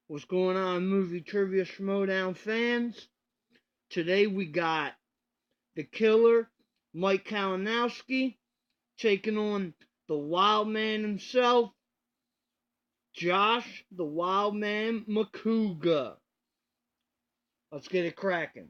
What's going on, movie trivia Schmoedown fans? Today we got the killer, Mike Kalinowski, taking on the wild man himself, Josh the Wild Man Macuga. Let's get it cracking.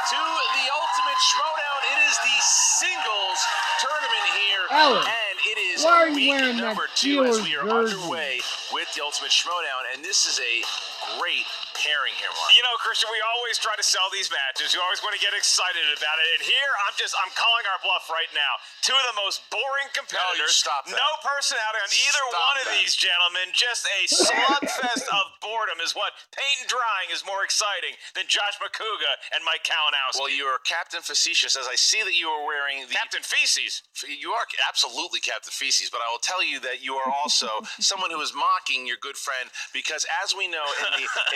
To the ultimate Schmoedown. It is the singles tournament here, and it is week number 2 as we are underway with the ultimate Schmoedown, and this is a great pairing here, Mark. You know, Christian, we always try to sell these matches. You always want to get excited about it, and here I'm calling our bluff right now. Two of the most boring competitors. No personality on either one of these gentlemen. Just a slugfest of boredom is what paint and drying is more exciting than Josh Macuga and Mike Kalinowski. Well, you are Captain Facetious, as I see that you are wearing the... Captain Feces. You are absolutely Captain Feces, but I will tell you that you are also someone who is mocking your good friend, because as we know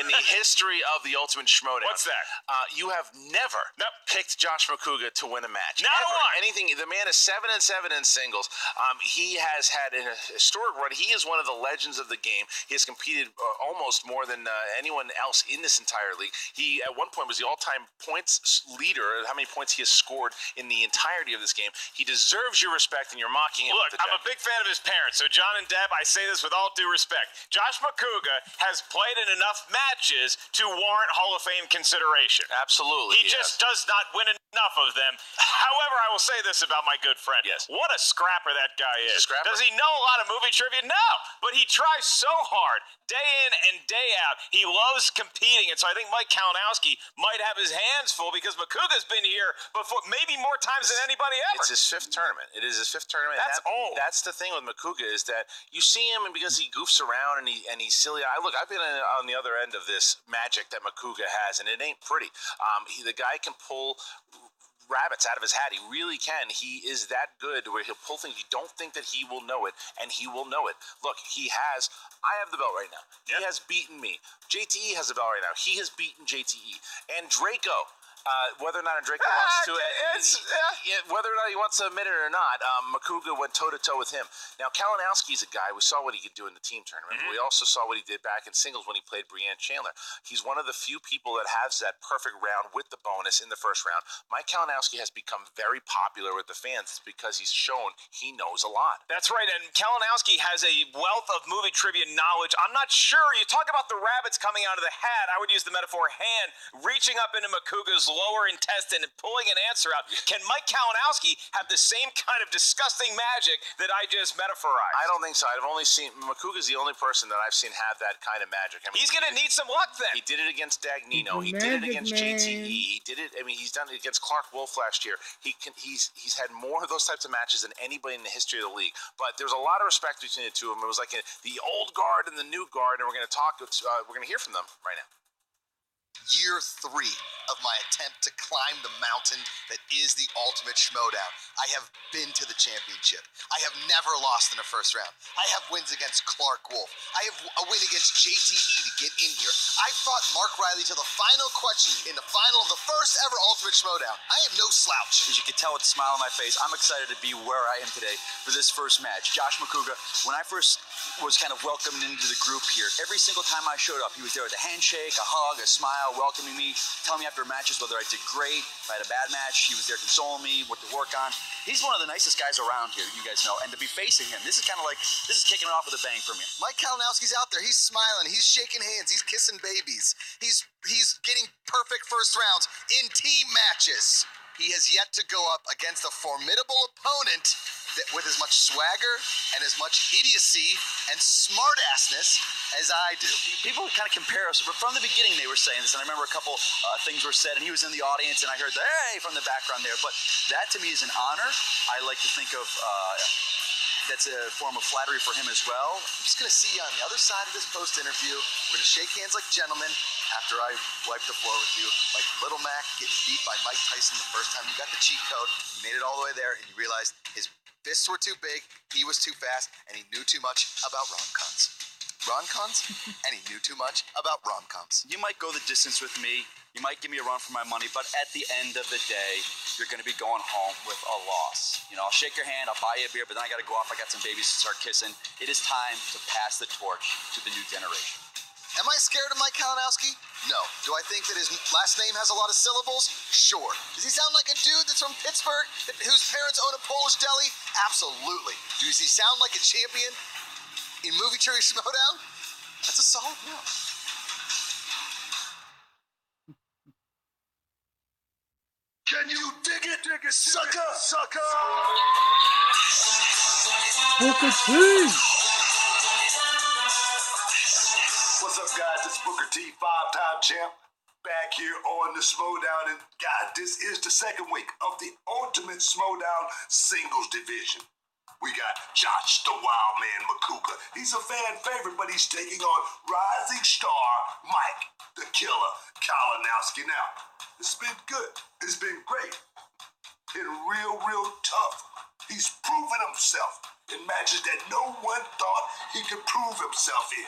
in the history of the ultimate Schmoedown... What's that? You have never picked Josh Macuga to win a match. Not a one. Anything. The man is 7-7 in singles. He has had a historic run. He is one of the legends of the game. He has competed almost more than anyone else in this entire league. He, at one point, was the all-time points leader, how many points he has scored in the entirety of this game. He deserves your respect, and you're mocking him. Look, I'm a big fan of his parents, so John and Deb, I say this with all due respect. Josh Macuga has played in enough matches to warrant Hall of Fame consideration. Absolutely. He just does not win enough of them. However, I will say this about my good friend. Yes. What a scrapper that guy is. Scrapper? Does he know a lot of movie trivia? No. But he tries so hard, day in and day out. He loves competing, and so I think Mike Kalinowski might have his hands full because Macuga's been here before, maybe more times than anybody ever. It's his 5th tournament. It is his 5th tournament. That's old. That's the thing with Macuga, is that you see him, and because he goofs around and he's silly. I've been on the other end of this magic that Macuga has, and it ain't pretty. The guy can pull rabbits out of his hat. He really can. He is that good where he'll pull things. You don't think that he will know it, and he will know it. Look, I have the belt right now. He has beaten me. JTE has the belt right now. He has beaten JTE. And Draco, whether or not Draco wants to, whether or not he wants to admit it or not, Macuga went toe-to-toe with him. Now, Kalinowski's a guy, we saw what he could do in the team tournament. We also saw what he did back in singles when he played Breanne Chandler. He's one of the few people that has that perfect round with the bonus in the first round. Mike Kalinowski has become very popular with the fans because he's shown he knows a lot. That's right, and Kalinowski has a wealth of movie trivia knowledge. I'm not sure. You talk about the rabbits coming out of the hat. I would use the metaphor hand reaching up into Macuga's lower intestine and pulling an answer out. Can Mike Kalinowski have the same kind of disgusting magic that I just metaphorized? I don't think so. I've only seen Macuga's the only person that I've seen have that kind of magic. I mean, he's going to need some luck then. He did it against Dagnino. He did it against JTE. He did it. I mean, he's done it against Clark Wolf last year. He's had more of those types of matches than anybody in the history of the league. But there's a lot of respect between the two of them. It was like the old guard and the new guard, and we're going to talk. We're going to hear from them right now. Year 3 of my attempt to climb the mountain that is the ultimate Schmoedown. I have been to the championship. I have never lost in the first round. I have wins against Clark Wolf. I have a win against JTE to get in here. I fought Mark Riley to the final question in the final of the first ever ultimate Schmoedown. I am no slouch. As you can tell with the smile on my face, I'm excited to be where I am today for this first match. Josh Macuga, when I first was kind of welcomed into the group here, every single time I showed up, he was there with a handshake, a hug, a smile, welcoming me, telling me after matches whether I did great, if I had a bad match. He was there consoling me, what to work on. He's one of the nicest guys around here, you guys know. And to be facing him, this is kind of like, this is kicking it off with a bang for me. Mike Kalinowski's out there. He's smiling. He's shaking hands. He's kissing babies. He's getting perfect first rounds in team matches. He has yet to go up against a formidable opponent that with as much swagger and as much idiocy and smartassness as I do. People kind of compare us. From the beginning, they were saying this, and I remember a couple things were said, and he was in the audience, and I heard the hey from the background there. But that to me is an honor. I like to think of that's a form of flattery for him as well. I'm just going to see you on the other side of this post-interview. We're going to shake hands like gentlemen after I wipe the floor with you. Like Little Mac getting beat by Mike Tyson the first time you got the cheat code. You made it all the way there, and you realized his fists were too big, he was too fast, and he knew too much about rom-coms. Rom-coms? And he knew too much about rom-coms. You might go the distance with me. You might give me a run for my money, but at the end of the day, you're going to be going home with a loss. You know, I'll shake your hand, I'll buy you a beer, but then I got to go off. I got some babies to start kissing. It is time to pass the torch to the new generation. Am I scared of Mike Kalinowski? No. Do I think that his last name has a lot of syllables? Sure. Does he sound like a dude that's from Pittsburgh whose parents own a Polish deli? Absolutely. Does he sound like a champion in movie trivia Schmoedown? That's a solid no. Can you dig it, sucker, sucker? Booker T. What's up, guys? It's Booker T, 5-time champ, back here on the Schmoedown. And guys, this is the second week of the Ultimate Schmoedown Singles Division. We got Josh the Wild Man Macuga. He's a fan favorite, but he's taking on rising star Mike the Killer Kalinowski. Now, it's been good. It's been great. Been real tough. He's proven himself in matches that no one thought he could prove himself in.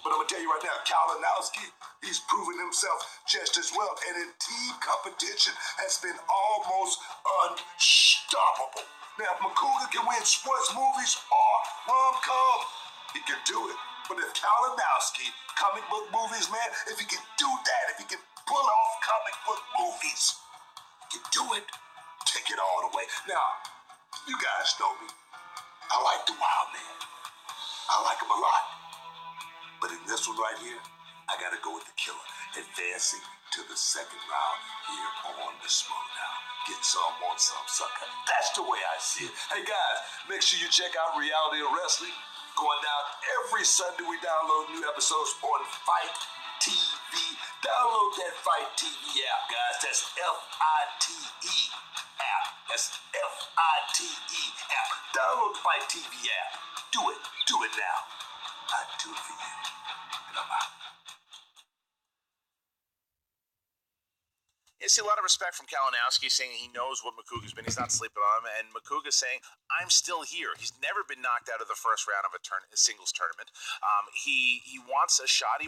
But I'm going to tell you right now, Kalinowski, he's proven himself just as well. And in team competition has been almost unstoppable. Now, if Macuga can win sports movies or rom-com, he can do it. But if Kalinowski, comic book movies, man, if he can do that, if he can pull off comic book movies, he can do it. Take it all the way. Now, you guys know me. I like the Wild Man. I like him a lot. But in this one right here, I gotta go with the Killer, advancing to the second round here on the Schmoedown. Get some, want some, sucker. That's the way I see it. Hey guys, make sure you check out Reality of Wrestling. Going down every Sunday, we download new episodes on Fight TV. Download that Fight TV app, guys. That's F-I-T-E app. That's F-I-T-E app. Download the Fight TV app. Do it. Do it now. I'd do it for you. And I'm out. I see a lot of respect from Kalinowski saying he knows what Macuga's been. He's not sleeping on him. And Macuga saying, I'm still here. He's never been knocked out of the first round of a singles tournament. He wants a shot.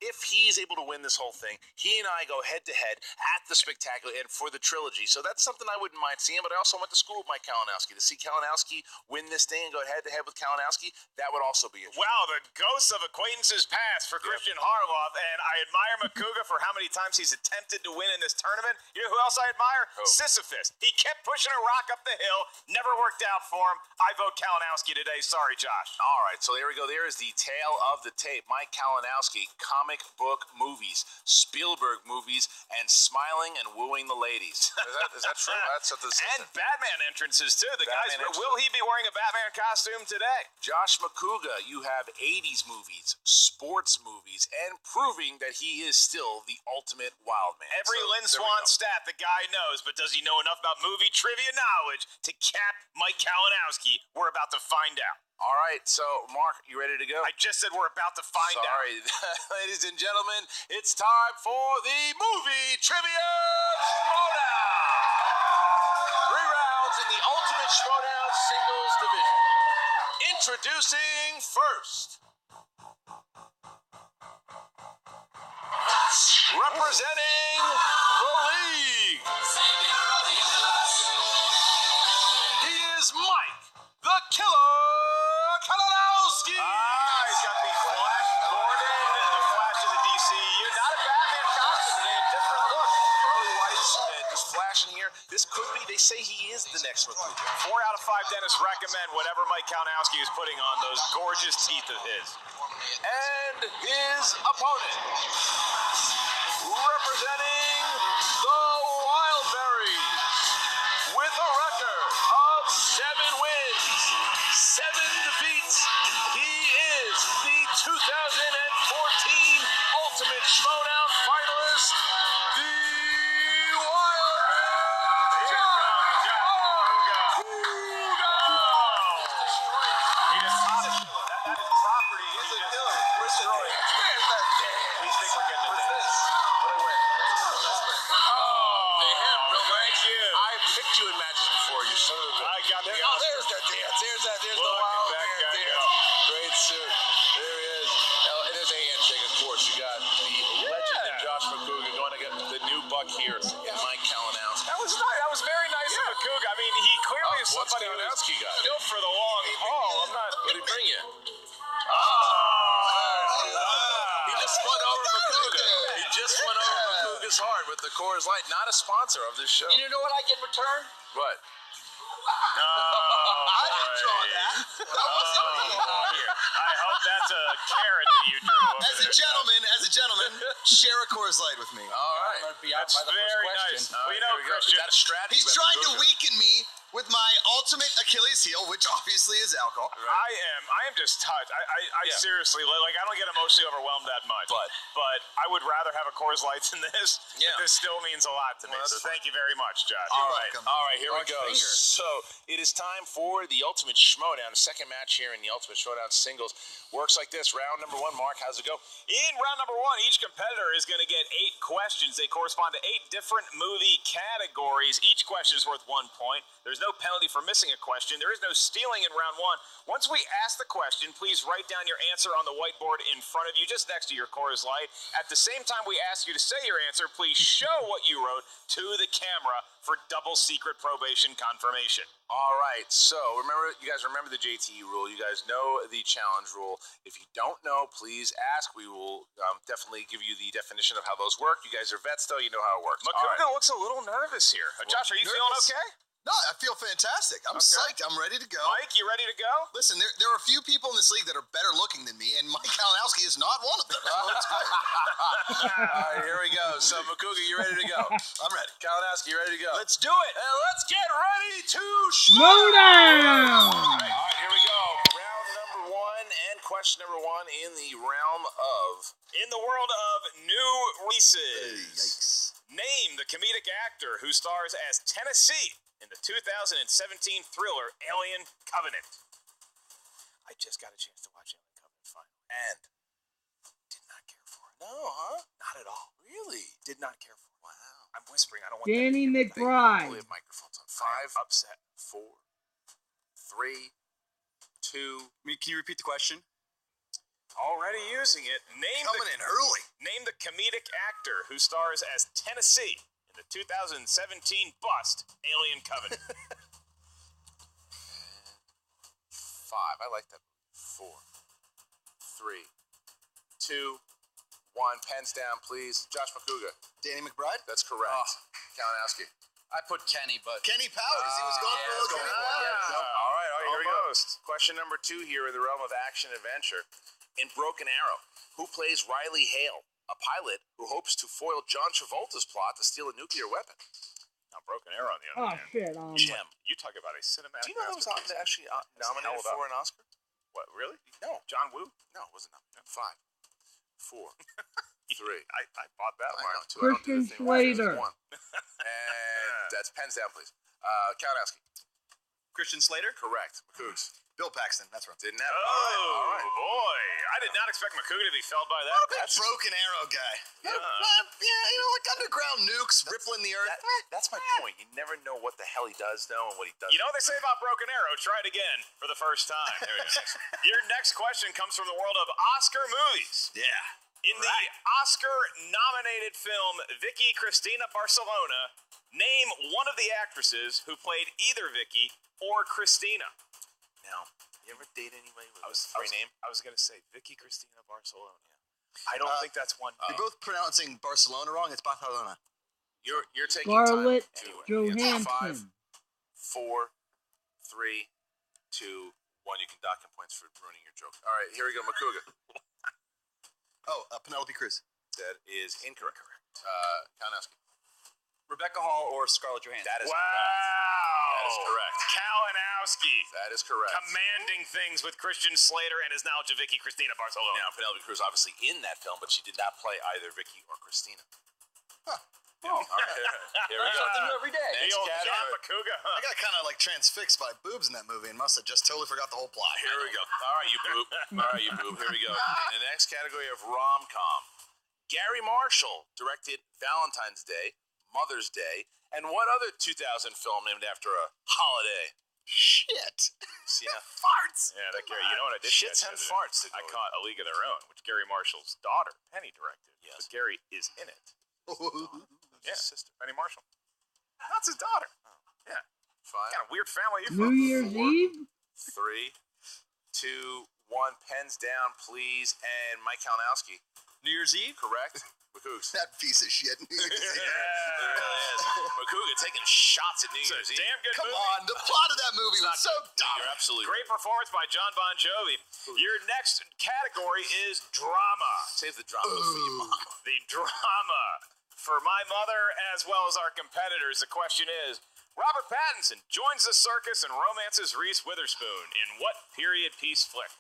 If he's able to win this whole thing, he and I go head-to-head at the Spectacular and for the trilogy. So that's something I wouldn't mind seeing. But I also went to school with Mike Kalinowski. To see Kalinowski win this thing and go head-to-head with Kalinowski, that would also be interesting. Wow, the ghosts of acquaintances past for Christian Harloff. And I admire Macuga for how many times he's attempted to win in this tournament. You know who else I admire? Who? Sisyphus. He kept pushing a rock up the hill. Never worked out for him. I vote Kalinowski today. Sorry, Josh. All right, so there we go. There is the tale of the tape. Mike Kalinowski, comic book movies, Spielberg movies, and smiling and wooing the ladies. Is that true? That's what this is. And Batman entrances, too. Will he be wearing a Batman costume today? Josh Macuga, you have 80s movies, sports movies, and proving that he is still the ultimate wild man. Every Lynn Swan stat the guy knows, but does he know enough about movie trivia knowledge to cap Mike Kalinowski? We're about to find out. All right, so Mark, you ready to go? I just said we're about to find out. Sorry, ladies and gentlemen, it's time for the movie trivia Schmoedown. 3 rounds in the Ultimate Schmoedown Singles Division. Introducing first, representing the league, he is Mike the Killer Kalinowski. He's got the Flash Gordon, the Flash of the DCU. Not a Batman costume today, recommend whatever Mike Kalinowski is putting on those gorgeous teeth of his. And his opponent, representing the Wildberries, with a record of 7 wins, 7 defeats, he is the 2014 Ultimate Schmoedown finalist, the Wildberries. He just caught it. That is property. He's a killer. Where's that damn? We think we're getting it. What's this? What do I win? Thank you. I picked you in matches before, you son of a bitch. I got the Oh, there's that dance. There's the Look at wild that man guy dance. go. Great suit. There he is. And there's a handshake, of course. You got the legend and Josh Macuga going to get the new buck here in Mike Kalinowski. That was nice. That was very nice of Macuga. I mean, he clearly is what's somebody who's Kalinowski got? built for the long haul. I'm not. What did he bring you? He just won over Macuga. He just won over Macuga's heart with the Coors Light. Not a sponsor of this show. You know what I get in return? What? I didn't draw that. That wasn't me. I hope that's a carrot that you drew. Over As a gentleman, share a Coors Light with me. All right. That's very nice. We know, Here we go. Christian. Is that a strategy? He's by trying to Macuga? weaken me with my ultimate Achilles heel, which obviously is alcohol. I am just touched. I Yeah. seriously, like, I don't get emotionally overwhelmed that much. But I would rather have a Coors Light than this. Yeah. But this still means a lot to me. Well, So that's thank you very much, Josh. All right, welcome. here we go. Finger. So it is time for the Ultimate Schmoedown, the second match here in the Ultimate Schmoedown singles. Works like this. Round number 1, Mark, how's it go? In round number 1, each competitor is going to get 8 questions. They correspond to 8 different movie categories. Each question is worth 1 point. There's no penalty for missing a question. There is no stealing in round 1. Once we ask the question, please write down your answer on the whiteboard in front of you, just next to your Coors Light. At the same time we ask you to say your answer, please show what you wrote to the camera for double secret probation confirmation. All right, so you guys remember the JTE rule. You guys know the challenge rule. If you don't know, please ask. We will definitely give you the definition of how those work. You guys are vets, though. You know how it works. Macuga looks a little nervous here. Josh, are you feeling nervous? okay? No, I feel fantastic. I'm psyched. I'm ready to go. Mike, you ready to go? Listen, there are a few people in this league that are better looking than me, and Mike Kalinowski is not one of them. So it's great. All right, here we go. So, Macuga, you ready to go? I'm ready. Kalinowski, you ready to go? Let's do it. And let's get ready to Schmoedown! All right, here we go. Round number 1 and question number 1 in the realm of... In the world of new releases, Yikes. name the comedic actor who stars as Tennessee in the 2017 thriller Alien Covenant. I just got a chance to watch Alien Covenant finally, and did not care for it. No, huh? Not at all. Really? Did not care for it. Wow. I'm whispering. I don't want Danny that to hear. McBride. We have microphones on. I'm 5, upset. 4, 3, 2. Can you repeat the question? Already using it. Coming in early. Name the comedic actor who stars as Tennessee in the 2017 bust Alien Covenant. 5. I like that. 4, 3, 2, 1. Pens down, please. Josh Macuga. Danny McBride? That's correct. Kalinowski. I put Kenny, but Kenny Powers. He was going for Kenny Powers. All right, here we go. Almost. Question number 2 here in the realm of action adventure. In Broken Arrow, who plays Riley Hale, a pilot who hopes to foil John Travolta's plot to steal a nuclear weapon? Now, Broken Arrow on the Oh, other hand. shit. Jim, you talk about a cinematic. Do you know that was masterpiece. actually nominated held up. for an Oscar? What, really? No. John Woo? No, it wasn't. 5, 4, 3. I bought that I one. know, 2. I don't do Christian the thing where it says Slater. 1. And that's pens down, please. Kalinowski. Christian Slater? Correct. Macuga. Bill Paxton. That's right. Didn't have. Oh, All right. boy. I did not expect Macuga to be felled by that. That's Broken Arrow guy. Yeah, like underground nukes rippling the earth. That's my point. You never know what the hell he does know and what he doesn't. You know what they say about Broken Arrow? Try it again for the first time. There we go. Your next question comes from the world of Oscar movies. Yeah. In the Oscar-nominated film Vicky Cristina Barcelona, name one of the actresses who played either Vicky or Cristina. Now, you ever date anybody with I was a free name? I was gonna say Vicky Cristina Barcelona. I don't think that's one. You're both pronouncing Barcelona wrong. It's Barcelona. You're taking Scarlett time. Anyway, it's 5, Johansson. 4, 3, 2-1. You can dock him points for ruining your joke. All right, here we go, Macuga. Penelope Cruz. That is incorrect. Kalinowski. Rebecca Hall or Scarlett Johansson. That is Wow. correct. That is correct. Kalinowski. That is correct. Commanding things with Christian Slater and is now Javicky Cristina Barcelona. Now, Penelope Cruz obviously in that film, but she did not play either Vicky or Christina. Huh. Yeah. All right, here we Learn go. something new every day. The Next old John category. Macuga. I got kind of like transfixed by boobs in that movie and must have just totally forgot the whole plot. Here we go. All right, you boob. All right, you boob. Here we go. In the next category of rom-com, Gary Marshall directed Valentine's Day, Mother's Day, and what other 2000 film named after a holiday? Shit. Yeah. Farts. Yeah, that Gary. You know what I did? Shits catch and the other day? farts. I caught A League of Their Own, which Gary Marshall's daughter, Penny, directed. Yes. But Gary is in it. Yeah, Sister. Penny Marshall. That's his daughter. Yeah. 5, Kind of weird family you New from. Year's 4, Eve? 3, 2, 1. Pens down, please. And Mike Kalinowski. New Year's Eve? Correct. Macoogs. That piece of shit. It really is. Macuga taking shots at New It's a Year's Eve. damn good Come movie. on, the plot of that movie was so dumb. You're absolutely Great performance by John Bon Jovi. Your next category is drama. Save the drama for your mom. The drama. For my mother as well as our competitors, the question is, Robert Pattinson joins the circus and romances Reese Witherspoon in what period piece flick?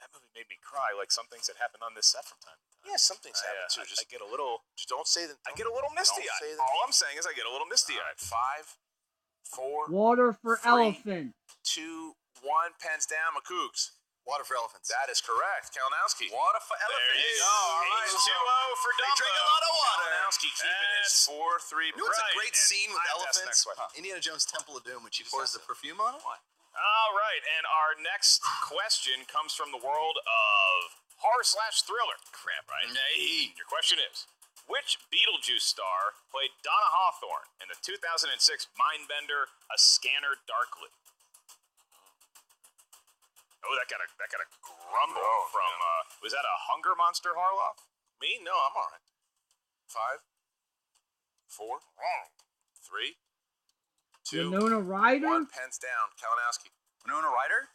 That movie made me cry like some things that happen on this set from time to time. Yeah, some things happen too. I get a little Don't say that. I get a little misty Don't eyed. say that. All I'm saying is I get a little misty All eyed. right, 5, 4, Water for 3, elephant. 2, 1. Pens down, Macoogs. Water for elephants. That is correct. Kalinowski. Water for There elephants. you go. All right, H2O for They Dumbo. drink a lot of water. Kalinowski keeping his 4-3. You know what's Right, a great and scene with I have to ask the elephants? next question. Indiana Jones' Temple of Doom when she Just pours ask the it. perfume on it. What? All right, and our next question comes from the world of horror/thriller. Crap, right? Nay. Your question is, which Beetlejuice star played Donna Hawthorne in the 2006 Mindbender: A Scanner Darkly? Oh, that got a grumble from. Was that a hunger monster, Harloff? Me? No, I'm all right. 5, 4, 3, 2, Winona Ryder? 1. Pens down. Kalinowski. Winona Ryder?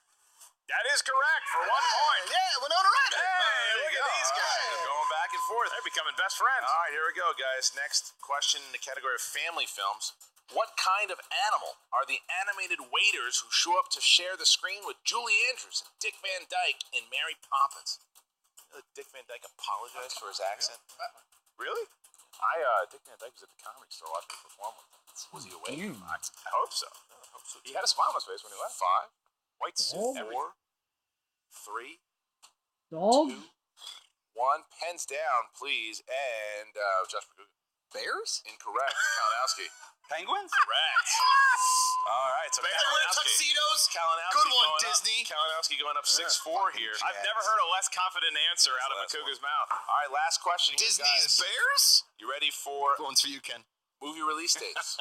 That is correct for 1 point. Yeah, Winona Ryder. Hey, look at these guys. They're going back and forth. They're becoming best friends. All right, here we go, guys. Next question in the category of family films. What kind of animal are the animated waiters who show up to share the screen with Julie Andrews and Dick Van Dyke in Mary Poppins? You know, Dick Van Dyke apologized for his accent. Really? Dick Van Dyke was at the Comedy Store watching me perform with them. Was he awake? Damn. I hope so. He had a smile on his face when he left. 5, White suit, Oh. everything. 4, 3, Dog? 2, 1. Pens down, please. And Josh Macuga. Bears? Incorrect. Kalinowski. Penguins? Correct. All right, so They wear Kalinowski. tuxedos? Kalinowski Good one, going Disney. Up. Kalinowski going up 6-4 here. I've never heard a less confident answer out of That's the last Macuga's mouth. All right, last question. here, Disney's guys. Bears? You ready for One's for you, Ken. movie release dates?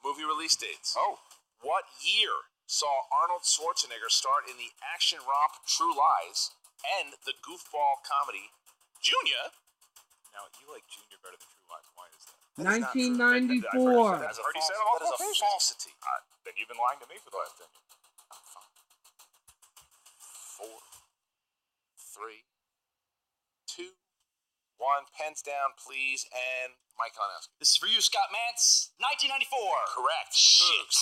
Movie release dates. Oh. What year saw Arnold Schwarzenegger start in the action romp True Lies and the goofball comedy Junior? Now, you like Junior better than True Lies. Why is that? That is not true. 1994. That's That already is said a on false- multiple that is a occasions. falsity. Then you've been lying to me for the last 10 years. 4, 3, 2, 1. Pens down, please. And Mike Kalinowski. This is for you, Scott Mance. 1994. Correct. Shit.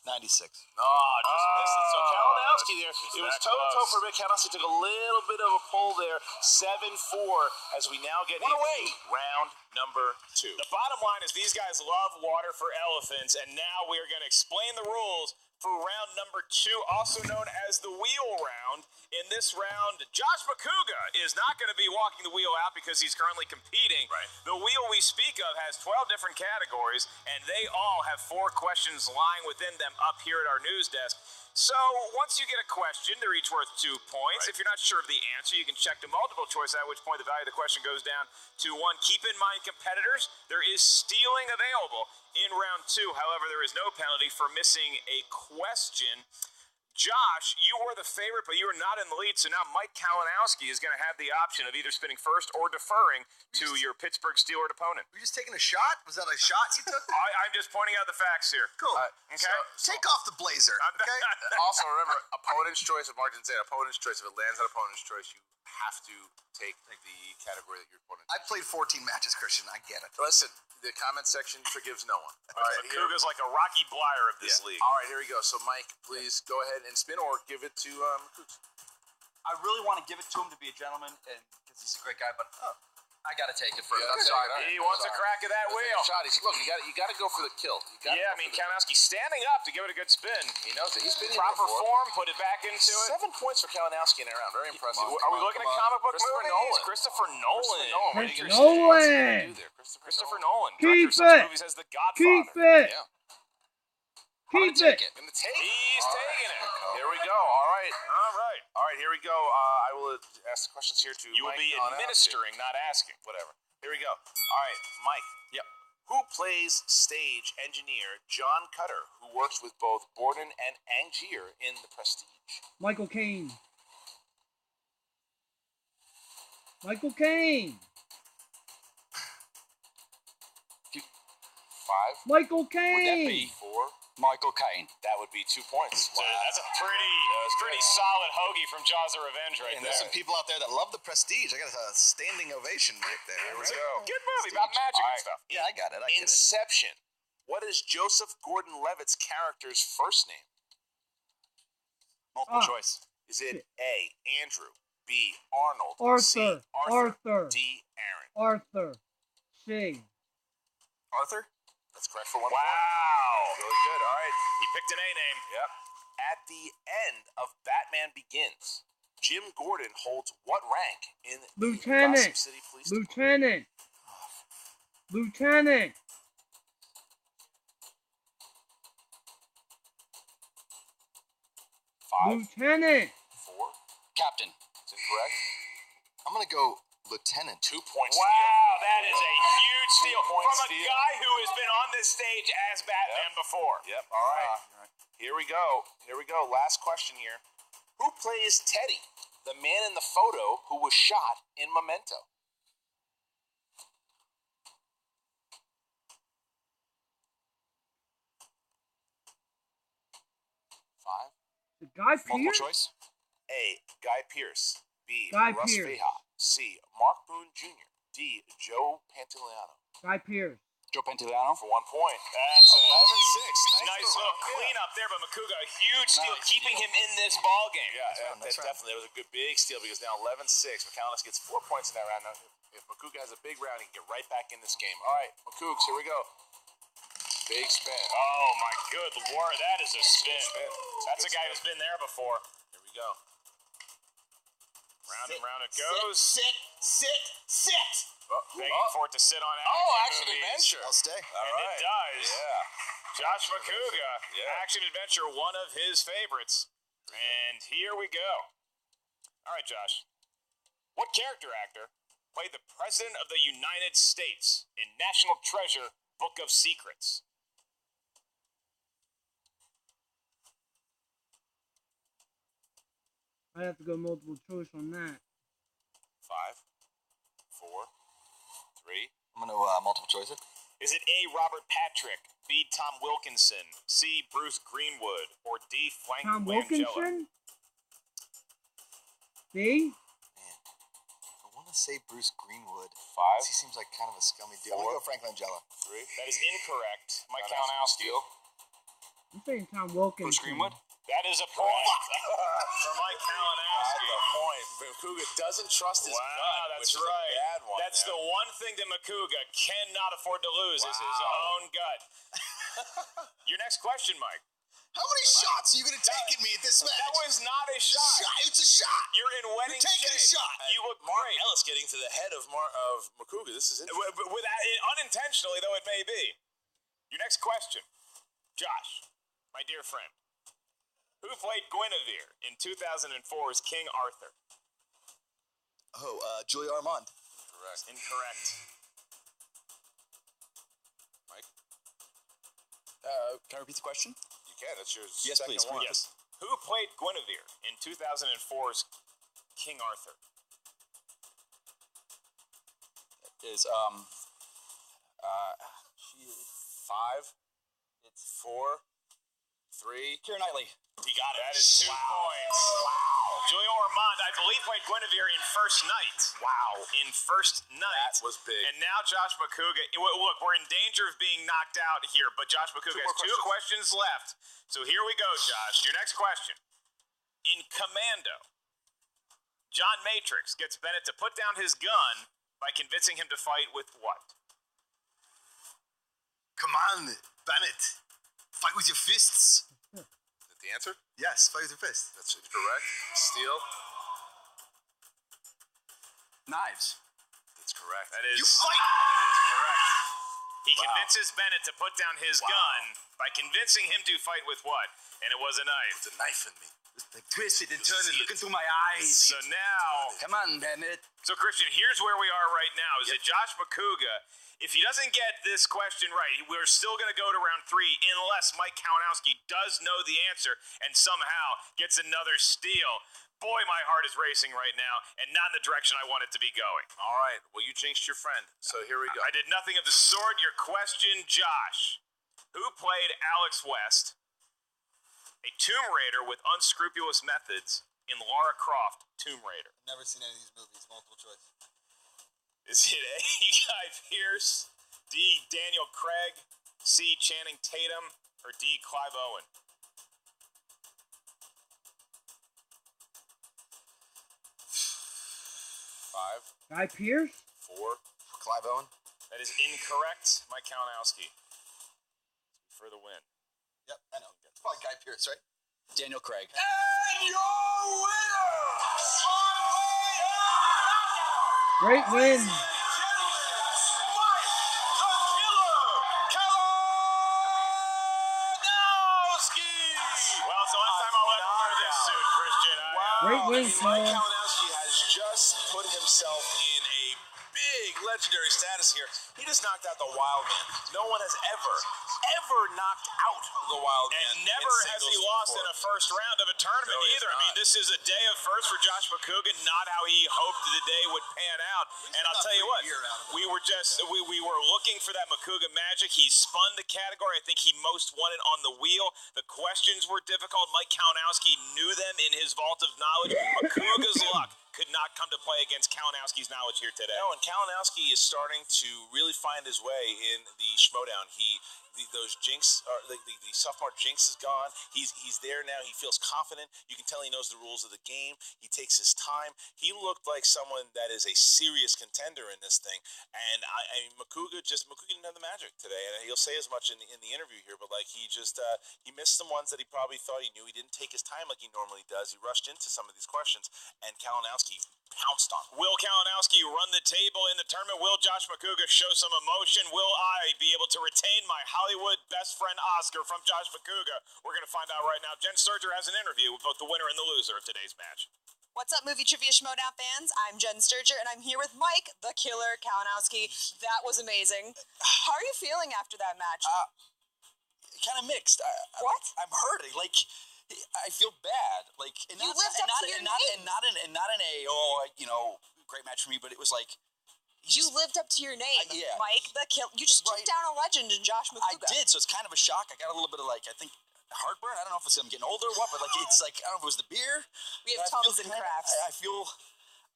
96. Oh, just missed it. So Kalinowski there. just It was that toe-to-toe close. for a bit. Kalinowski took a little bit of a pull there. 7-4 as we now get One into away. round number 2. The bottom line is these guys love water for elephants, and now we are going to explain the rules for round number 2, also known as the wheel round. In this round, Josh Macuga is not going to be walking the wheel out because he's currently competing. Right. The wheel we speak of has 12 different categories, and they all have 4 questions lying within them up here at our news desk. So once you get a question, they're each worth 2 points. Right. If you're not sure of the answer, you can check the multiple choice, at which point the value of the question goes down to 1. Keep in mind, competitors, there is stealing available in round 2. However, there is no penalty for missing a question. Josh, you were the favorite, but you were not in the lead, so now Mike Kalinowski is going to have the option of either spinning first or deferring to your Pittsburgh Steelers opponent. Were you just taking a shot? Was that a shot you took? I'm just pointing out the facts here. Cool. Okay? Take off the blazer, okay? Also, remember, opponent's choice. If Mark didn't say it, opponent's choice. If it lands on opponent's choice, you have to take the category that your opponent. I played 14 matches, Christian. I get it. Listen, the comment section forgives no one. All right, Macuga's like a Rocky Blyer of this league. All right, here we go. So, Mike, please go ahead and spin or give it to Macuga. I really want to give it to him to be a gentleman, and because he's a great guy, but I got to take it first. Yeah, I'm sorry. He wants a crack at that wheel. Shot. Look, you got to go for the kill. Yeah, I mean, Kalinowski standing up to give it a good spin. He knows it. He's been here Proper before. form, put it back into it. 7 points for Kalinowski in that round. Very impressive. Are we looking at comic book movies? Christopher Nolan. What are you Christopher gonna say? What's he gonna Nolan. do there? Christopher Nolan. Keep Director of such it. movies as The Godfather. Keep it. Yeah. Keep Take it. it. Gonna take. He's taking it. Here we go. All right. All right. Here we go. I will ask questions here to You will Mike be Kalinowski. administering, not asking. Whatever. Here we go. All right, Mike. Yep. Who plays stage engineer John Cutter, who works with both Borden and Angier in The Prestige? Michael Caine. Michael Caine. 5, Michael Would that Caine. be 4. Michael Caine? That would be 2 points. Wow. That's a pretty solid hoagie from Jaws of Revenge right And there. there's some people out there that love the Prestige. I got a standing ovation right there. Here we Right? go. Good movie about magic and stuff. Yeah, I got it. I get it. Inception. What is Joseph Gordon-Levitt's character's first name? Multiple Ah. choice. Is it A, Andrew, B, Arnold, C, Arthur. Arthur, D, Aaron? Arthur. C. Arthur? That's correct for 1 point. Wow. Really good. All right. He picked an A name. Yep. At the end of Batman Begins, Jim Gordon holds what rank in the Lieutenant. Gotham City Police Department? Lieutenant. 5, Lieutenant. 4. Captain. It's incorrect. I'm going to go Lieutenant. 2 points. Wow, that is a huge steal point from a steal. guy who has been on this stage as Batman before. Yep. All right. Here we go. Last question here. Who plays Teddy, the man in the photo who was shot in Memento? Five. The Guy Multiple Pearce. choice. A, Guy Pearce. B, Guy Russ Pearce. Feha. C, Mark Boone Jr. D, Joe Pantoliano. Guy Pearce. Joe Pantoliano. For 1 point. That's 11-6. nice little cleanup there, but Macuga, a huge steal, keeping him in this ball game. Yeah, That's right. definitely. That was a good big steal because now 11-6. McCallum gets 4 points in that round. Now, if Macuga has a big round, he can get right back in this game. All right, Macuga, here we go. Big spin. Oh, my good Lord, that is a spin. Spin. That's a guy who's been there before. Here we go. Round and round it goes. Sit. Begging for it to sit on Action Adventure. I'll stay. All And right. it does. Yeah. Josh Macuga, Yeah. Action Adventure, one of his favorites. And here we go. All right, Josh. What character actor played the President of the United States in National Treasure, Book of Secrets? I have to go multiple choice on that. 5, 4, 3. I'm going to multiple choice it. Is it A, Robert Patrick, B, Tom Wilkinson, C, Bruce Greenwood, or D, Frank Tom Langella? Wilkinson. D. I want to say Bruce Greenwood. 5, He seems like kind of a scummy dude. I'm going to go Frank Langella. 3. That is incorrect. Mike Now that's Kalinowski. steal. I'm saying Tom Wilkinson. Bruce Greenwood. That is a point for Mike Kalinowski. That's the point. Macuga doesn't trust his Wow, gut, that's which is right. a bad one. That's the one thing that Macuga cannot afford to lose is his Wow. own gut. Your next question, Mike. How many shots are you going to take at me at this match? That was not a shot. It's a shot. You're in wedding You're taking a shape. shot. You look Mark great. Ellis getting to the head of Macuga. This is interesting. Unintentionally, though it may be. Your next question. Josh, my dear friend. Who played Guinevere in 2004's King Arthur? Oh, Julia Armand. Correct. Incorrect. Mike? Can I repeat the question? You can. It's your Yes, second please. one. Yes. Who played Guinevere in 2004's King Arthur? Is five. It's 4, 3. Keira Knightley. He got it. That is 2 points. Wow. Julia Ormond, I believe, played Guinevere in First Night. Wow. In First Night. That was big. And now Josh Macuga. Look, we're in danger of being knocked out here, but Josh Macuga has 2 questions left. So here we go, Josh. Your next question. In Commando, John Matrix gets Bennett to put down his gun by convincing him to fight with what? Come on, Bennett. Fight with your fists. The answer? Yes, fight with your fists. That's correct. Steel. Knives. That's correct. That is, You fight! That is correct. He convinces Bennett to put down his gun by convincing him to fight with what? And it was a knife. There's a knife in me. Like, twist it and turn it, look into my eyes. So now, Come on, Bennett. so Christian, here's where we are right now. Is that Josh Macuga, if he doesn't get this question right, we're still going to go to round 3 unless Mike Kalinowski does know the answer and somehow gets another steal. Boy, my heart is racing right now, and not in the direction I want it to be going. All right. Well, you jinxed your friend. So here we go. I did nothing of the sort. Your question, Josh. Who played Alex West, a Tomb Raider with unscrupulous methods, in Lara Croft, Tomb Raider? Never seen any of these movies. Multiple choice. Is it A, Guy Pearce, D, Daniel Craig, C, Channing Tatum, or D, Clive Owen? Five, Guy Pearce? 4. Clive Owen. That is incorrect, Mike Kalinowski. For the win. Yep, I know. It's probably Guy Pearce, right? Daniel Craig. And your winner, Great win. Well, it's the last time I'll ever wear this suit, Christian. Great win, Mike Colin. Kalinowski has just put himself in a big legendary status here. He just knocked out the Wild Man. No one has ever knocked out the Wild Man. And never has he lost in a first round of a tournament No, he either. has I mean, not. this is a day of first for Josh Macuga, not how he hoped the day would pan out. And I'll tell you what, we were looking for that Macuga magic. He spun the category. I think he most won it on the wheel. The questions were difficult. Mike Kalinowski knew them in his vault of knowledge. Macuga's luck could not come to play against Kalinowski's knowledge here today. No, and Kalinowski is starting to really find his way in the Schmoedown. Those jinx, the sophomore jinx is gone. He's there now. He feels confident. You can tell he knows the rules of the game. He takes his time. He looked like someone that is a serious contender in this thing. And I mean, Macuga didn't have the magic today. And he'll say as much in the interview here, but like he missed some ones that he probably thought he knew. He didn't take his time like he normally does. He rushed into some of these questions, and Kalinowski pounced on him. Will Kalinowski run the table in the tournament? Will Josh Macuga show some emotion? Will I be able to retain my Hollywood best friend Oscar from Josh Macuga? We're going to find out right now. Jen Sturger has an interview with both the winner and the loser of today's match. What's up, Movie Trivia Schmoedown fans? I'm Jen Sturger, and I'm here with Mike, the Killer Kalinowski. That was amazing. How are you feeling after that match? Kind of mixed. What? I'm hurting. Like, I feel bad. Like, and You not, lived and up not, to your and not, name. and not in a great match for me, but it was like You lived up to your name, yeah. Mike, the Killer. You just took Right. down a legend in Josh I Macuga. did, so it's kind of a shock. I got a little bit of I think heartburn. I don't know if it's I'm getting older or what, but it's like I don't know if it was the beer. We have but I feel Tums and kinda- Crafts. I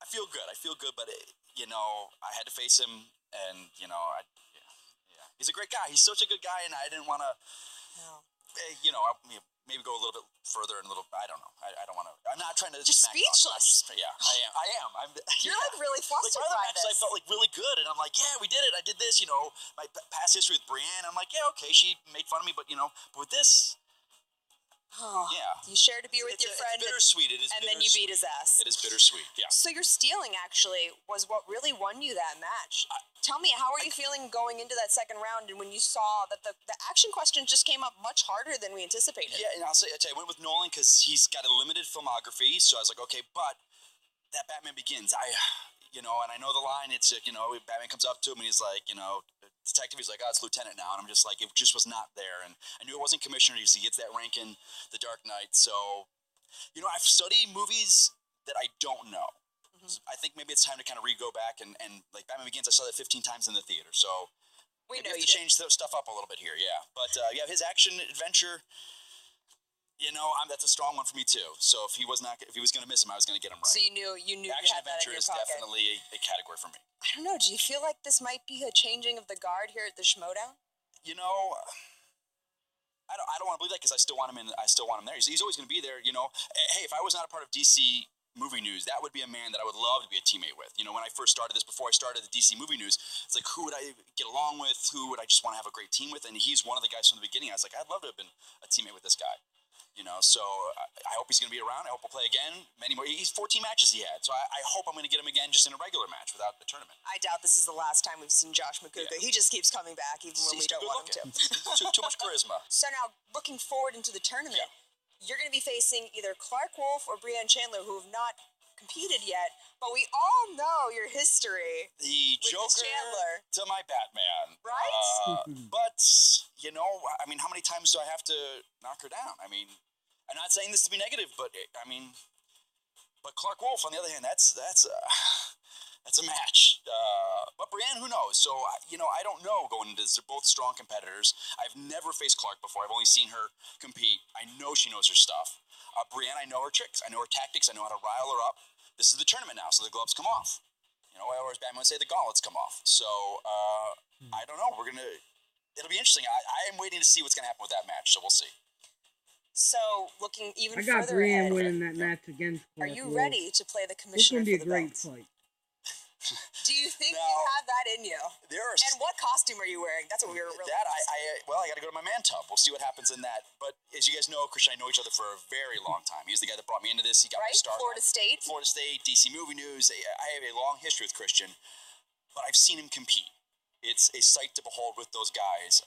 feel good. I feel good, but I had to face him, and he's a great guy. He's such a good guy, and I didn't want to, maybe go a little bit further and I don't know. I don't want to. I'm not trying to. Just smack talk. speechless. Yeah, I am. You're like really Like flustered my other by matches, I this. felt like really good, and I'm like, yeah, we did it. I did this. My past history with Brienne. I'm like, yeah, okay, she made fun of me, but but with this, Oh, yeah. You shared a beer with your friend, It's bittersweet. It is, and then you beat his ass. It is bittersweet. Yeah. So your stealing actually was what really won you that match. Tell me, how are you feeling going into that second round, and when you saw that the action questions just came up much harder than we anticipated? Yeah, and I went with Nolan because he's got a limited filmography. So I was like, okay, but that Batman Begins, and I know the line. It's Batman comes up to him and he's like, detective. He's like, oh, it's lieutenant now. And I'm just like, it just was not there. And I knew it wasn't commissioner because he gets that rank in The Dark Knight. So, I've studied movies that I don't know. I think maybe it's time to kind of re-go back and like Batman Begins, I saw that 15 times in the theater. So We maybe know have you to change stuff up a little bit here, yeah. But his action adventure, that's a strong one for me too. So if he was going to miss him, I was going to get him right. So you knew action you had that in adventure your is pocket. definitely a category for me. I don't know. Do you feel like this might be a changing of the guard here at the Schmoedown? I don't want to believe that because I still want him in. I still want him there. He's always going to be there. Hey, if I was not a part of DC Movie News, that would be a man that I would love to be a teammate with. When I first started this, before I started the DC Movie News, it's like, who would I get along with? Who would I just want to have a great team with? And he's one of the guys from the beginning. I was like, I'd love to have been a teammate with this guy. So I hope he's going to be around. I hope we'll play again. Many more. He's 14 matches he had. So I hope I'm going to get him again just in a regular match without the tournament. I doubt this is the last time we've seen Josh Macuga. Yeah. He just keeps coming back even when we don't want him to. Too much charisma. So now, looking forward into the tournament, you're going to be facing either Clark Wolf or Brianne Chandler, who have not competed yet, but we all know your history. The Joker Chandler. to my Batman. Right? But, how many times do I have to knock her down? I'm not saying this to be negative, but but Clark Wolf, on the other hand, that's a match. But Brianne, who knows? So, I don't know going into this. They're both strong competitors. I've never faced Clark before. I've only seen her compete. I know she knows her stuff. Brianne, I know her tricks. I know her tactics. I know how to rile her up. This is the tournament now, so the gloves come off. Or as Batman would say, the gauntlets come off. So, I don't know. It'll be interesting. I am waiting to see what's going to happen with that match, so we'll see. So, looking even further I got Brianne ahead, winning that match against Clark Are you Wolf. ready to play the commissioner for the belt? This is going to be a great fight. Do you think you have that in you? And what costume are you wearing? That's what we were really I got to go to my man tub. We'll see what happens in that. But as you guys know, Christian, I know each other for a very long time. He's the guy that brought me into this. He got me started. Florida State, DC Movie News. I have a long history with Christian, but I've seen him compete. It's a sight to behold with those guys.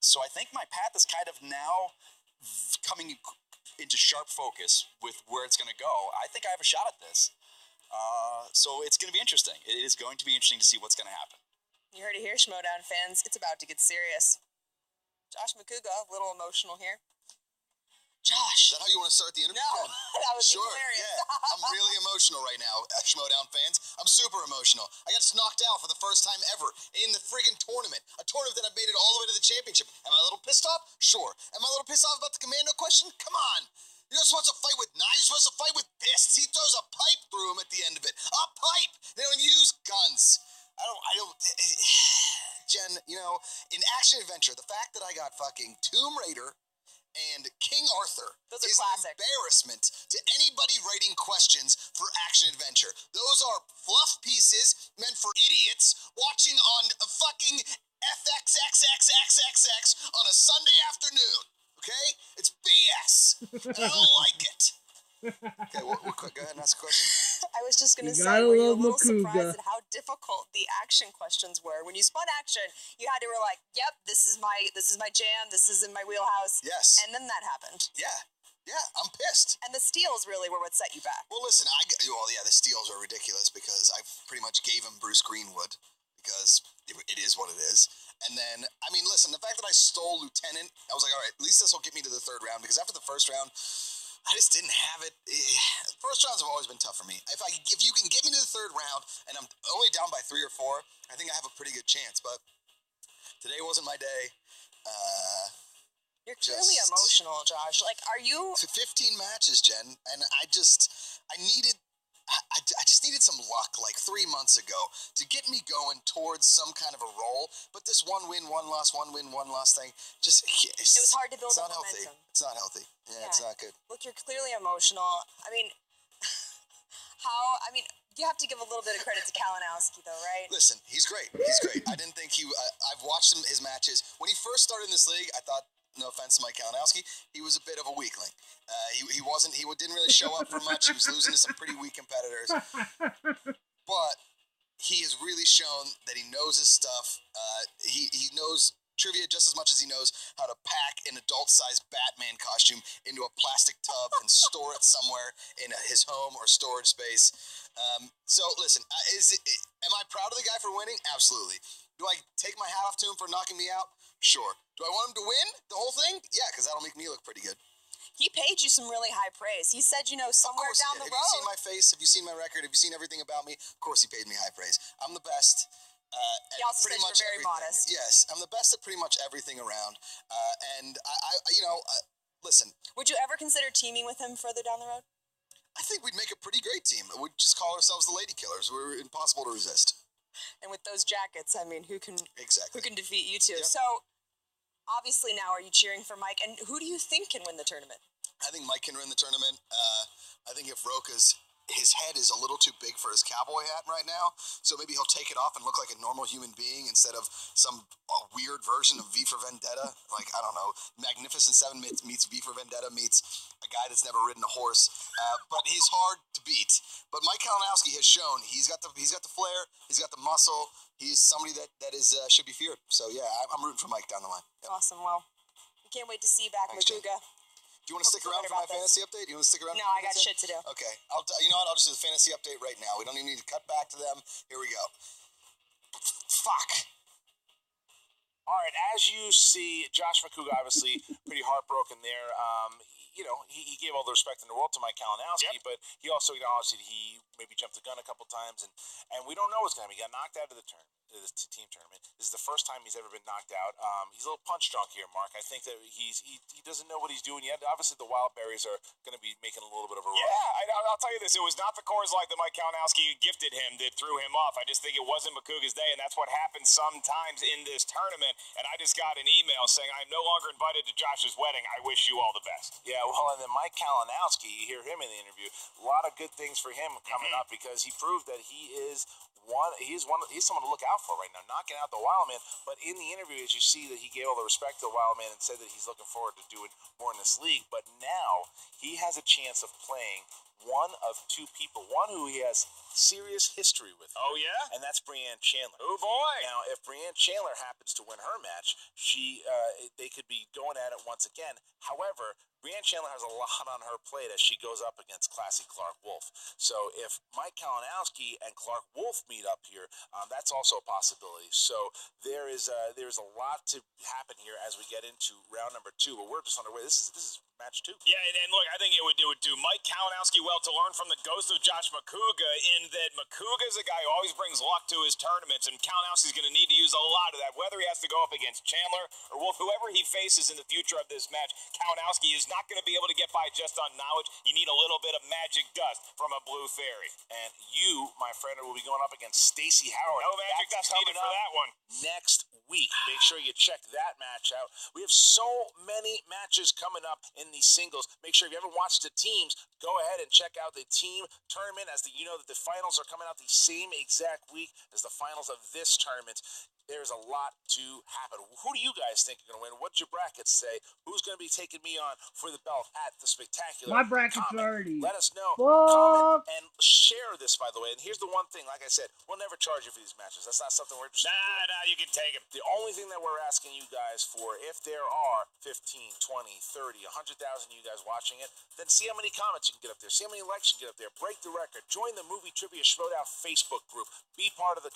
So I think my path is kind of now coming into sharp focus with where it's going to go. I think I have a shot at this. So it's going to be interesting. It is going to be interesting to see what's going to happen. You heard it here, Schmoedown fans. It's about to get serious. Josh Macuga, a little emotional here. Josh. Is that how you want to start the interview? No, that would be hilarious. Yeah. I'm really emotional right now, Schmoedown fans. I'm super emotional. I got knocked out for the first time ever in the friggin' tournament. A tournament that I've made it all the way to the championship. Am I a little pissed off? Sure. Am I a little pissed off about the commando question? Come on. You're not supposed to fight with knives. You're supposed to fight with fists. He throws a pipe through him at the end of it. A pipe. They don't use guns. I don't. Jen, in action adventure, the fact that I got fucking Tomb Raider and King Arthur is an embarrassment to anybody writing questions for action adventure. Those are fluff pieces meant for idiots watching on a fucking FXXXXXX on a Sunday afternoon. Okay? It's BS. And I don't like it. Okay, go ahead and ask a question. I was just going to say, were you a little surprised at how difficult the action questions were? When you spun action, you had to be like, yep, this is my jam, this is in my wheelhouse. Yes. And then that happened. Yeah, I'm pissed. And the steals really were what set you back. Well, listen, the steals are ridiculous because I pretty much gave him Bruce Greenwood because it is what it is. And then, listen, the fact that I stole Lieutenant, I was like, all right, at least this will get me to the third round because after the first round, I just didn't have it. First rounds have always been tough for me. If you can get me to the third round and I'm only down by 3 or 4, I think I have a pretty good chance. But today wasn't my day. You're clearly emotional, Josh. Like, are you? 15 matches, Jen, and I just needed some luck like 3 months ago to get me going towards some kind of a roll. But this one win, one loss thing, it was hard to build up momentum. It's not healthy. Yeah, it's not good. Look, you're clearly emotional. You have to give a little bit of credit to Kalinowski, though, right? Listen, he's great. I didn't think I've watched his matches. When he first started in this league, I thought, no offense to Mike Kalinowski, he was a bit of a weakling. He didn't really show up for much. He was losing to some pretty weak competitors. But he has really shown that he knows his stuff. He knows trivia just as much as he knows how to pack an adult-sized Batman costume into a plastic tub and store it somewhere in his home or storage space. So listen, am I proud of the guy for winning? Absolutely. Do I take my hat off to him for knocking me out? Sure. Do I want him to win the whole thing? Yeah, because that'll make me look pretty good. He paid you some really high praise. He said, somewhere down the road. Have you seen my face? Have you seen my record? Have you seen everything about me? Of course he paid me high praise. I'm the best. He also said you're very modest. Yes, I'm the best at pretty much everything around. And listen. Would you ever consider teaming with him further down the road? I think we'd make a pretty great team. We'd just call ourselves the Lady Killers. We're impossible to resist. And with those jackets, who can defeat you two? Yeah. So, obviously now, are you cheering for Mike? And who do you think can win the tournament? I think Mike can win the tournament. I think if his head is a little too big for his cowboy hat right now, so maybe he'll take it off and look like a normal human being instead of some weird version of V for Vendetta. Like, I don't know, Magnificent Seven meets V for Vendetta meets a guy that's never ridden a horse. But he's hard to beat. But Mike Kalinowski has shown he's got the flair, he's got the muscle. He's somebody that should be feared. So yeah, I'm rooting for Mike down the line. Yep. Awesome. Well, we can't wait to see you back, Macuga. Do you want to stick around for my fantasy update? You want to stick around? No, I got shit to do. Okay. You know what? I'll just do the fantasy update right now. We don't even need to cut back to them. Here we go. Fuck. All right, as you see, Josh Macuga obviously pretty heartbroken there. He gave all the respect in the world to Mike Kalinowski, but he also acknowledged that he maybe jumped the gun a couple times, and we don't know what's going to happen. He got knocked out of the team tournament. This is the first time he's ever been knocked out. He's a little punch drunk here, Mark. I think that he doesn't know what he's doing yet. Obviously, the Wild Berries are going to be making a little bit of a run. Yeah, I'll tell you this. It was not the Coors Light that Mike Kalinowski gifted him that threw him off. I just think it wasn't Macuga's day, and that's what happens sometimes in this tournament. And I just got an email saying, I'm no longer invited to Josh's wedding. I wish you all the best. Yeah, well, and then Mike Kalinowski, you hear him in the interview, a lot of good things for him coming up because he proved that he's someone to look out for right now, knocking out the Wild Man. But in the interview, as you see that he gave all the respect to the Wild Man and said that he's looking forward to doing more in this league. But now he has a chance of playing one of two people, one who he has serious history with. Oh, yeah? And that's Breanne Chandler. Oh, boy. Now, if Breanne Chandler happens to win her match, they could be going at it once again. However, Breanne Chandler has a lot on her plate as she goes up against classy Clark Wolf. So if Mike Kalinowski and Clark Wolf meet up here, that's also a possibility. So there's a lot to happen here as we get into round number 2. But we're just underway. This is match 2. Yeah, and look, I think it would do Mike Kalinowski well to learn from the ghost of Josh Macuga in that Macuga is a guy who always brings luck to his tournaments, and Kalinowski's going to need to use a lot of that, whether he has to go up against Chandler or Wolf, whoever he faces in the future of this match. Kalinowski is not going to be able to get by just on knowledge. You need a little bit of magic dust from a blue fairy. And you, my friend, will be going up against Stacey Howard. No magic dust needed for that one. Next week. Make sure you check that match out. We have so many matches coming up in the singles. Make sure if you haven't watched the teams, go ahead and check out the team tournament that the finals are coming out the same exact week as the finals of this tournament. There's a lot to happen. Who do you guys think are going to win? What's your brackets say? Who's going to be taking me on for the belt at the Spectacular? My brackets are already. Let us know. Fuck. Comment and share this, by the way. And here's the one thing, like I said, we'll never charge you for these matches. That's not something we're interested in. Nah, you can take them. The only thing that we're asking you guys for, if there are 15, 20, 30, 100,000 of you guys watching it, then see how many comments you can get up there. See how many likes you can get up there. Break the record. Join the Movie Trivia Schmoedown Facebook group. Be part of the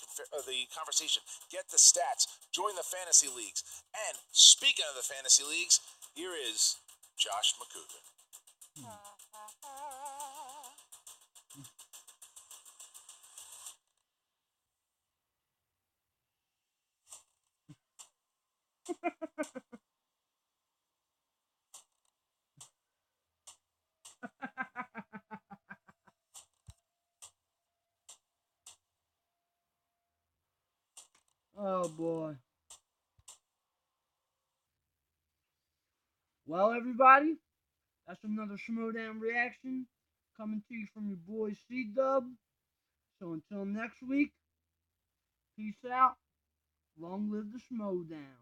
conversation. Get the stats. Join the fantasy leagues. And speaking of the fantasy leagues, here is Josh Macuga. Oh boy. Well, everybody, that's another Schmoedown reaction coming to you from your boy C-Dub. So until next week, peace out. Long live the Schmoedown.